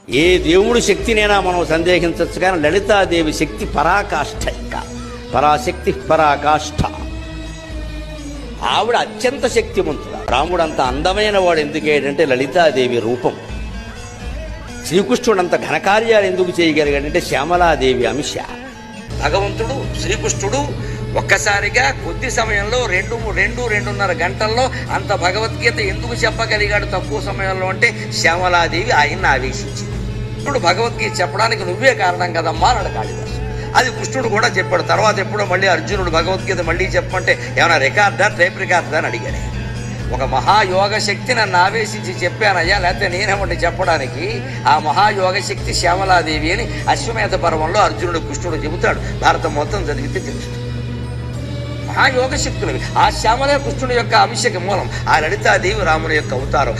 ఏ దేవుడి శక్తినైనా మనం సందేహించవచ్చు, కానీ లలితాదేవి శక్తి పరాకాష్ఠ, ఇంకా పరాశక్తి పరాకాష్ఠ. ఆవిడ అత్యంత శక్తివంతుడు. రాముడు అంత అందమైన వాడు ఎందుకేంటంటే లలితాదేవి రూపం. శ్రీకృష్ణుడు అంత ఘనకార్యాలు ఎందుకు చేయగలిగాడంటే శ్యామలాదేవి అంశ. భగవంతుడు శ్రీకృష్ణుడు ఒక్కసారిగా కొద్ది సమయంలో 2-2.5 గంటల్లో అంత భగవద్గీత ఎందుకు చెప్పగలిగాడు తక్కువ సమయంలో అంటే శ్యామలాదేవి ఆయన్ని ఆవేశించింది. ఇప్పుడు భగవద్గీత చెప్పడానికి నువ్వే కారణం కదమ్మా అన్నాడు కాళిదాసు. అది కృష్ణుడు కూడా చెప్పాడు. తర్వాత ఎప్పుడో మళ్ళీ అర్జునుడు భగవద్గీత మళ్ళీ చెప్పమంటే ఏమైనా రికార్డా టైప్ రికార్డా అని అడిగాడు. ఒక మహాయోగ శక్తి నన్ను ఆవేశించి చెప్పానయ్యా, లేకపోతే నేనేమంటే చెప్పడానికి. ఆ మహాయోగ శక్తి శ్యామలాదేవి అని అశ్వమేధ పర్వంలో అర్జునుడు కృష్ణుడు చెబుతాడు. భారతం మొత్తం చదివితే తెలుస్తుంది. మహాయోగ శక్తులు ఆ శ్యామలే కృష్ణుడి యొక్క అంశకి మూలం. ఆ లలితాదేవి రాముని యొక్క అవతారం.